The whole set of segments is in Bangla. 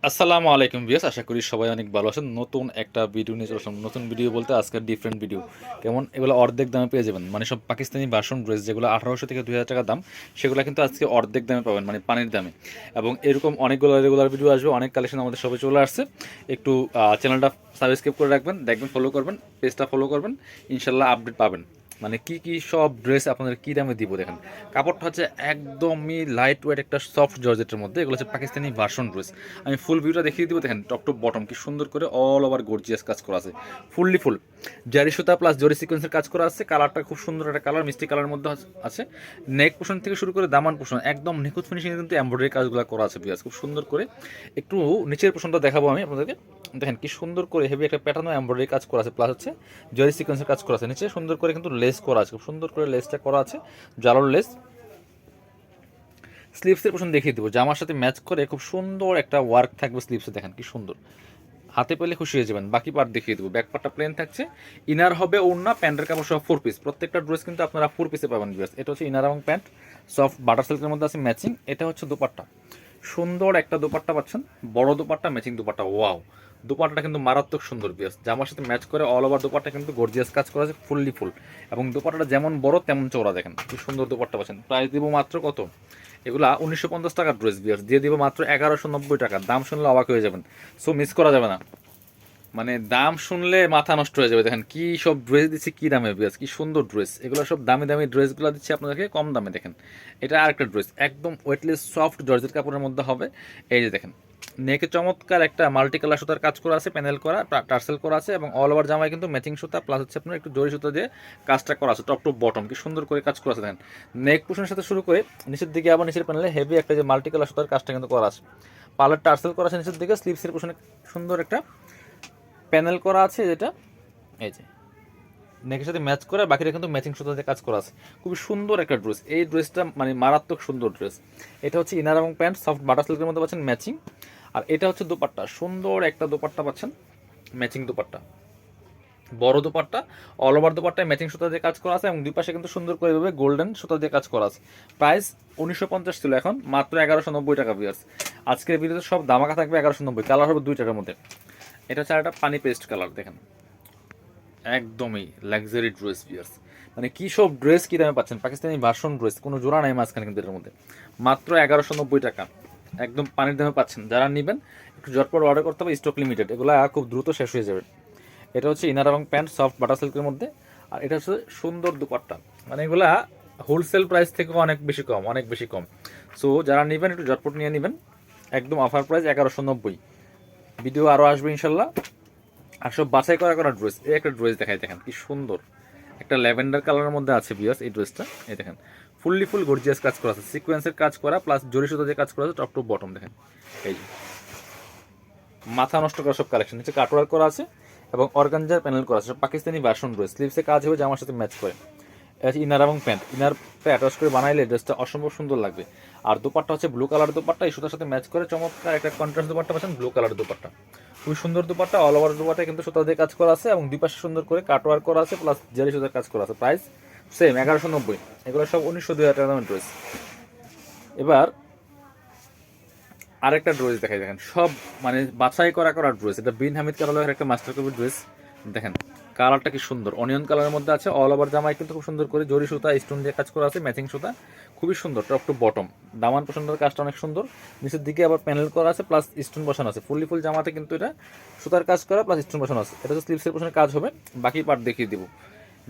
আসসালামু আলাইকুম ভিউয়ার্স, আশা করি সবাই অনেক ভালো আছেন। নতুন একটা ভিডিও নিয়ে চলে আসলাম। নতুন ভিডিও বলতে আজকের ডিফারেন্ট ভিডিও। কেমন এগুলো অর্ধেক দামে পেয়ে যাবেন, মানে সব পাকিস্তানি ভার্সন ড্রেস যেগুলো 1800 থেকে 2000 টাকা দাম, সেগুলো কিন্তু আজকে অর্ধেক দামে পাবেন, মানে পানির দামে। এবং এরকম অনেকগুলো রেগুলার ভিডিও আসবে, অনেক কালেকশন আমাদের সবাই চলে আসছে। একটু চ্যানেলটা সাবস্ক্রাইব করে রাখবেন, দেখবেন, ফলো করবেন, পেজটা ফলো করবেন, ইনশাল্লাহ আপডেট পাবেন। মানে কি কি সব ড্রেস আপনাদের কী দামে দিব দেখেন। কাপড়টা হচ্ছে একদমই লাইট ওয়েট একটা সফট জর্জেটের মধ্যে, এগুলো হচ্ছে পাকিস্তানি ভার্সন ড্রেস। আমি ফুল ভিউটা দেখিয়ে দিব, দেখেন টপ টু বটম কি সুন্দর করে অল ওভার গর্জিয়াস কাজ করা আছে, ফুললি ফুল জারি সুতা প্লাস জরি সিকোয়েন্সের কাজ করা আছে। কালারটা খুব সুন্দর একটা কালার, মিষ্টি কালারের মধ্যে আছে। নেক পোর্শন থেকে শুরু করে দামান পোর্শন একদম নিখুঁত ফিনিশিং কিন্তু এমব্রয়ডারি কাজগুলো করা আছে বিয়াস, খুব সুন্দর করে। একটু নিচের পোর্শনটা দেখাবো আমি আপনাদেরকে, দেখেন কি সুন্দর করে হেভি একটা প্যাটার্ন এমব্রয়ডারি কাজ করা আছে, প্লাস হচ্ছে জরি সিকোয়েন্সের কাজ করা আছে। নিচে সুন্দর করে কিন্তু লেস করা আছে, খুব সুন্দর করে লেসটা করা আছে, জালোর লেস। স্লিভসের পোর্শন দেখিয়ে দেবো, জামার সাথে ম্যাচ করে খুব সুন্দর একটা ওয়ার্ক থাকবে স্লিভসে, দেখেন কি সুন্দর, হাতে পেলে খুশি হয়ে যাবেন। বাকি পার্ট দেখিয়ে দেবো, ব্যাক পার্টটা প্লেন থাকছে, ইনার হবে ওড়না, প্যান্টের কাপড় সহ 4 পিস। প্রত্যেকটা ড্রেস কিন্তু আপনারা 4 পিসে পাবেন ভিউয়ার্স। এটা হচ্ছে ইনার এবং প্যান্ট, সফট বাটার সিল্কের মধ্যে আছে ম্যাচিং। এটা হচ্ছে দোপাট্টা, সুন্দর একটা দোপাট্টা পাচ্ছেন, বড় দোপাট্টা, ম্যাচিং দোপাট্টা। ওয়াও, দোপাট্টাটা কিন্তু মারাত্মক সুন্দর ভিউয়ার্স, জামার সাথে ম্যাচ করে অল ওভার দোপাট্টা কিন্তু গর্জিয়াস কাজ করা আছে, ফুললি ফুল। এবং দোপাট্টাটা যেমন বড় তেমন চওড়া, দেখেন কি সুন্দর দোপাট্টা পাচ্ছেন। প্রাইস দিব মাত্র কত, এগুলা 1950 টাকার ড্রেস ভিউয়ার্স, দিয়ে দিব মাত্র 1190 টাকা। দাম শুনলে অবাক হয়ে যাবেন, সো মিস করা যাবে না। মানে দাম শুনলে মাথা নষ্ট হয়ে যাবে, দেখেন কি সব ড্রেস দিচ্ছি, কি দামে বিয়াস, কি সুন্দর ড্রেস। এগুলো সব দামি দামি ড্রেসগুলো দিচ্ছি আপনাদেরকে কম দামে। দেখেন এটা আরেকটা ড্রেস, একদম ওয়েটলেস সফট জর্জেট কাপড়ের মধ্যে হবে। এই যে দেখেন, নেকে চমৎকার একটা মাল্টি কালার সুতার কাজ করা আছে, প্যানেল করা, টার্সেল করা আছে, এবং অল ওভার জামায় কিন্তু ম্যাচিং সুতা প্লাস হচ্ছে আপনার একটু জরি সুতা দিয়ে কাজটা করা আছে, টপ টু বটম কি সুন্দর করে কাজ করা আছে। দেখেন নেক পোর্শনের সাথে শুরু করে নিচের দিকে আবার নিচের প্যানেলে হেভি একটা যে মাল্টি কালার সুতার কাজটা কিন্তু করা আছে, পার্লার টার্সেল করা আছে নিচের দিকে। স্লিভসের পোর্শনে সুন্দর একটা প্যানেল করা আছে, যেটা এই যে নেকের সাথে ম্যাচ করে, বাকিটা কিন্তু ম্যাচিং সুতাতে কাজ করা আছে। খুবই সুন্দর একটা ড্রেস, এই ড্রেসটা মানে মারাত্মক সুন্দর ড্রেস। এটা হচ্ছে ইনার এবং প্যান্ট, সফট বাটার সিল্কের মধ্যে পাচ্ছেন ম্যাচিং। আর এটা হচ্ছে দোপাট্টা, সুন্দর একটা দোপাট্টা পাচ্ছেন, ম্যাচিং দোপাট্টা, বড় দোপাট্টা, অল ওভার দোপাট্টায় ম্যাচিং সুতা দিয়ে কাজ করা আছে, এবং দুই পাশে কিন্তু সুন্দর করে এভাবে গোল্ডেন সুতা দিয়ে কাজ করা আছে। প্রাইস 1950 ছিল, এখন মাত্র 1190 টাকা ভিউয়ার্স। আজকের ভিডিওতে সব দামাকা থাকবে 1190, কালার হবে দুইটার মধ্যে। এটা হচ্ছে একটা পানি পেস্ট কালার, দেখেন একদমই লাক্সারি ড্রেস ভিউয়ার্স। মানে কী সব ড্রেস কী দামে পাচ্ছেন, পাকিস্তানি ভার্সন ড্রেস, কোনো জোড়া নাই মাঝখানে কিন্তু এর মধ্যে। মাত্র 1190 টাকা, একদম পানির দামে পাচ্ছেন। যারা নেবেন একটু ঝটপট অর্ডার করতে হবে, স্টক লিমিটেড, এগুলো খুব দ্রুত শেষ হয়ে যাবে। এটা হচ্ছে ইনার এবং প্যান্ট, সফট বাটার সিল্কের মধ্যে। আর এটা হচ্ছে সুন্দর দুপাট্টা, মানে এগুলা হোলসেল প্রাইস থেকে অনেক বেশি কম, অনেক বেশি কম। সো যারা নেবেন একটু ঝটপট নিয়ে নেবেন, একদম অফার প্রাইস 1190। ভিডিও আরও আসবে ইনশাল্লাহ। আর সব বাছাই করা করা ড্রেস, এই একটা ড্রেস দেখাই, দেখেন কি সুন্দর একটা ল্যাভেন্ডার কালারের মধ্যে আছে বিয়াস এই ড্রেসটা। এই দেখেন ফুললি ফুল গর্জিয়াস কাজ করা আছে, সিকোয়েন্সের কাজ করা প্লাস জরি সুতা দিয়ে কাজ করা আছে, টপ টু বটম। দেখেন এই যে মাথা নষ্ট করা সব কালেকশন, নিচে কাটওয়ার করা আছে এবং অর্গানজার প্যানেল করা আছে, পাকিস্তানি ভার্সন ড্রেস। স্লিভসে কাজ হবে জামার সাথে ম্যাচ করে। ইনার এবং প্যান্ট, ইনারটা অ্যাটাচ করে বানাইলে ড্রেসটা অসম্ভব সুন্দর লাগবে। আর দোপাট্টা হচ্ছে ব্লু কালার দোপাট্টা, এই সুতার সাথে ম্যাচ করে চমৎকার একটা কন্ট্রাস্ট দোপাট্টা পাচ্ছেন, ব্লু কালার দোপাট্টা, খুবই সুন্দর দোপাট্টা। অল ওভার দোপাট্টা কিন্তু সুতা দিয়ে কাজ করা আছে, এবং দুই পাশে সুন্দর করে কাটওয়ার করা আছে, প্লাস জারি সুতার কাজ করা আছে। Price same 1190। এগুলো সব 1900-2000 টাকা দামের ড্রেস। এবার আরেকটা ড্রেস দেখাই, দেখেন সব মানে বাছাই করা করা ড্রেস। এটা বিন হামিদ কালারের একটা মাস্টার কপি ড্রেস, দেখেন কালারটা কি সুন্দর, অনিয়ন কালারের মধ্যে আছে। অল ওভার জামায় কিন্তু খুব সুন্দর করে জরি সুতা স্টোন দিয়ে কাজ করা আছে, ম্যাচিং সুতা, খুবই সুন্দর টপ টু বটম। দামান পছন্দের কাজটা অনেক সুন্দর, নিচের দিকে আবার প্যানেল করা আছে প্লাস স্টোন বসানো আছে, ফুললি ফুল জামাতে কিন্তু এটা সুতার কাজ করা প্লাস স্টোন বসানো আছে। এটা হচ্ছে স্লিভসের পোশনের কাজ হবে, বাকি পার্ট দেখিয়ে দিব।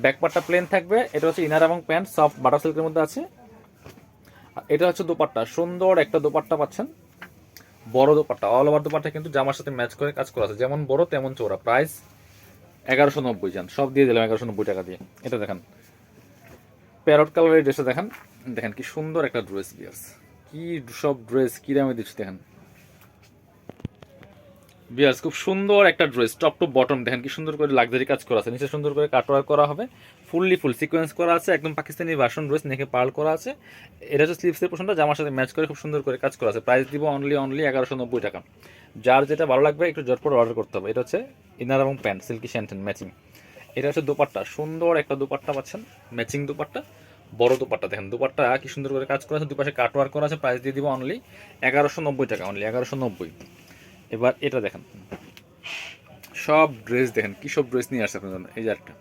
ব্যাক পার্টটা প্লেন থাকবে। এটা হচ্ছে ইনার এবং প্যান্ট, সফট বাটার সিল্কের মধ্যে আছে। আর এটা হচ্ছে দোপাট্টা, সুন্দর একটা দোপাট্টা পাচ্ছেন, বড় দোপাট্টা, অল ওভার দোপাট্টা কিন্তু জামার সাথে ম্যাচ করে কাজ করা আছে, যেমন বড় তেমন চওড়া। প্রাইস 1190, যান সব দিয়ে দিলাম 1190 টাকা দিয়ে। এটা দেখেন প্যারট কালারের ড্রেসটা, দেখেন দেখেন কি সুন্দর একটা ড্রেস বিয়ার্স, কি সব ড্রেস কি দামে দিচ্ছি দেখেন বিয়ার্স, খুব সুন্দর একটা ড্রেস, টপ টু বটম। দেখেন কি সুন্দর করে লাক্সারি কাজ করা আছে, নিচে সুন্দর করে কাটওয়ার্ক করা হবে, ফুললি ফুল সিকোয়েন্স করা আছে, একদম পাকিস্তানি ভার্সন ড্রেস, নেকে পার্ল করা আছে। এটা হচ্ছে স্লিভসের পোর্শনটা জামার সাথে ম্যাচ করে খুব সুন্দর করে কাজ করা আছে। প্রাইস দিব অনলি 1190 টাকা। যার যেটা ভালো লাগবে একটু ঝটপট অর্ডার করতে হবে। এটা হচ্ছে ইনার এবং প্যান্ট, সিল্কি শ্যান্টেন ম্যাচিং। এটা হচ্ছে দোপাট্টা, সুন্দর একটা দোপাট্টা পাচ্ছেন, ম্যাচিং দোপাট্টা, বড় দোপাট্টা। দেখেন দোপাট্টা কি সুন্দর করে কাজ করা আছে, দুপাশে কাটওয়ার্ক করা আছে। প্রাইস দিয়ে দিব অনলি 1190 টাকা, অনলি 1190। এবার এটা দেখেন, সব ড্রেস দেখেন কি সব ড্রেস নিয়ে আসছে আপনার জন্য। এই যে একটা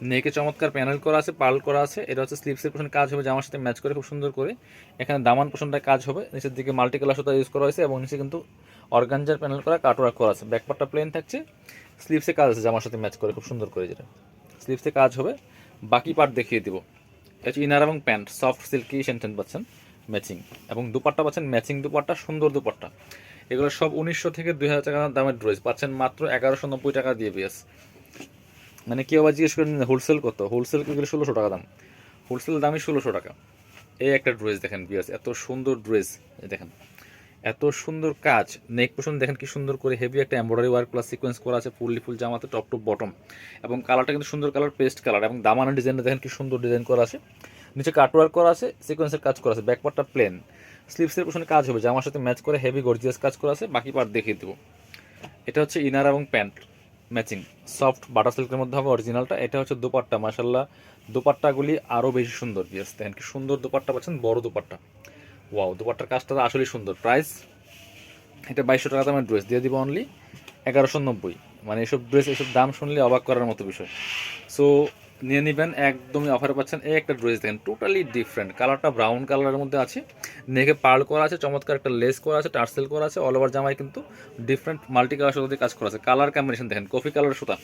নেকে চমৎকার প্যানেল করা আছে, পার্ল করা আছে। এটা হচ্ছে স্লিপসের পোর্শন কাজ হবে জামার সাথে ম্যাচ করে খুব সুন্দর করে। এখানে দামান পোর্শনটা কাজ হবে, নিচের দিকে মাল্টি কালার সুতা ইউজ করা হয়েছে এবং নিচে কিন্তু অর্গানজার প্যানেল করা কাটওয়ার্ক করা আছে। ব্যাকপার্টটা প্লেন থাকছে, স্লিপসে কাজ আছে জামার সাথে ম্যাচ করে খুব সুন্দর করে, যেটা স্লিপসে কাজ হবে। বাকি পার্ট দেখিয়ে দিব। এটা হচ্ছে ইনার এবং প্যান্ট, সফট সিল্কি সেন্টেন পাচ্ছেন ম্যাচিং, এবং দুপাট্টা পাচ্ছেন ম্যাচিং দুপাট্টা, সুন্দর দুপাট্টা। এগুলো সব 1900 থেকে 2000 টাকা দামের ড্রেস পাচ্ছেন মাত্র 1190 টাকা দিয়ে বিএস। মানে কেউ আবার জিজ্ঞেস করেন হোলসেল কত, হোলসেল এগুলো 1600 টাকা দাম, হোলসেল দামই 1600 টাকা। এই একটা ড্রেস দেখেন বিয়ার্স, এত সুন্দর ড্রেস, দেখেন এত সুন্দর কাজ। নেক পোর্শন দেখেন কি সুন্দর করে হেভি একটা এমব্রয়ডারি ওয়ার্ক প্লাস সিকোয়েন্স করা আছে ফুললি ফুল জামাতে টপ টু বটম, এবং কালারটা কিন্তু সুন্দর কালার, পেস্ট কালার, এবং দামানের ডিজাইনটা দেখেন কি সুন্দর ডিজাইন করা আছে, নিচে কাটওয়ার্ক করা আছে, সিকোয়েন্সের কাজ করা আছে, ব্যাকপার্টটা প্লেন, স্লিভসের পোর্শনে কাজ হবে জামার সাথে ম্যাচ করে হেভি গর্জিয়াস কাজ করা আছে। বাকি পার্ট দেখিয়ে দেবো। এটা হচ্ছে ইনার এবং প্যান্ট ম্যাচিং, সফট বাটার সিল্কের মধ্যে হবে অরিজিনালটা। এটা হচ্ছে দুপাট্টা, মাশাল্লাহ দুপাট্টাগুলি আরও বেশি সুন্দর। বিয়াস দেখেন কি সুন্দর দুপাট্টা পাচ্ছেন, বড় দুপাট্টা, ওয়াও দুপাট্টার কাজটা আসলেই সুন্দর। প্রাইস এটা 2200 টাকা দামের ড্রেস দিয়ে দিব অনলি 1190। মানে এসব ড্রেস, এসব দাম শুনলে অবাক করার মতো বিষয়। সো নিয়ে নেবেন, একদমই অফারে পাচ্ছেন। এই একটা ড্রেস দেখেন টোটালি ডিফারেন্ট, কালারটা ব্রাউন কালারের মধ্যে আছে, নেকে পার্ল করা আছে, চমৎকার একটা লেস করা আছে, টার্সেল করা আছে, অল ওভার জামায় কিন্তু ডিফারেন্ট মাল্টি কালার সুতা দিয়ে কাজ করা আছে। কালার কম্বিনেশন দেখেন কফি কালারের সুতা,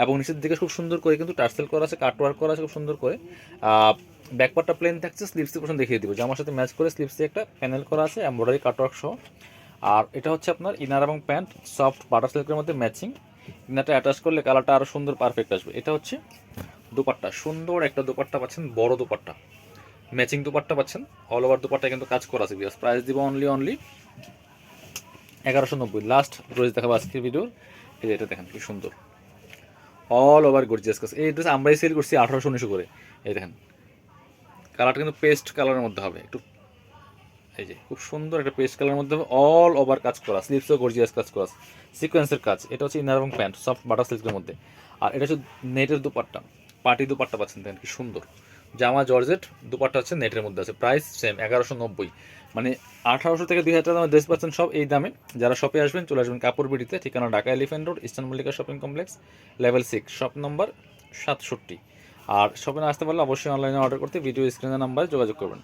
এবং নিচের দিকে খুব সুন্দর করে কিন্তু টার্সেল করা আছে, কাটওয়ার্ক করা আছে খুব সুন্দর করে। ব্যাকপার্টটা প্লেন থাকছে, স্লিভসের পোর্শন দেখিয়ে দিব, জামার সাথে ম্যাচ করে স্লিভসে একটা প্যানেল করা আছে এমব্রয়ডারি কাটওয়ার্ক সহ। আর এটা হচ্ছে আপনার ইনার এবং প্যান্ট, সফট বাটার সিল্কের মধ্যে ম্যাচিং, ইনারটা অ্যাটাচ করলে কালারটা আরও সুন্দর পারফেক্ট আসবে। এটা হচ্ছে দুপাট্টা, সুন্দর একটা দুপাট্টা পাচ্ছেন, বড় দুপাট্টা, ম্যাচিং দুপাট্টা পাচ্ছেন, অল ওভার দুপাট্টা কিন্তু কাজ করা আছে। বিকজ প্রাইস দিব অনলি 1190। লাস্ট ড্রেস দেখাবো আজকের ভিডিওর। এই যে এটা দেখেন কি সুন্দর, অল ওভার গর্জিয়াস কাজ। এই ড্রেস আমরাই সেল করছি 1800-1900 করে। এই দেখেন কালারটা কিন্তু পেস্ট কালারের মধ্যে হবে একটু, এই যে খুব সুন্দর একটা পেস্ট কালারের মধ্যে অল ওভার কাজ করা, স্লিভসও গর্জিয়াস কাজ করা, সিকোয়েন্সের কাজ। এটা হচ্ছে ইনার এবং প্যান্ট, সফট বাটার সিল্কের মধ্যে। আর এটা হচ্ছে নেটের দুপাট্টা, পার্টি দুপাট্টা পাচ্ছেন দেখেন কি সুন্দর, জামা জর্জেট, দুপাট্টা হচ্ছে নেটের মধ্যে আছে। Price same 1190। মানে 1800 থেকে 2000 টাকা দামে ড্রেস পাচ্ছেন সব এই দামে। যারা শপে আসবেন চলে আসবেন কাপড় বিডিতে, ঠিকানা Dhaka elephant road, eastern Mallika shopping complex, level 6, shop number 67। আর শপে না আসতে পারলে অবশ্যই অনলাইনে অর্ডার করতে ভিডিও স্ক্রিনের নাম্বারে যোগাযোগ করবেন।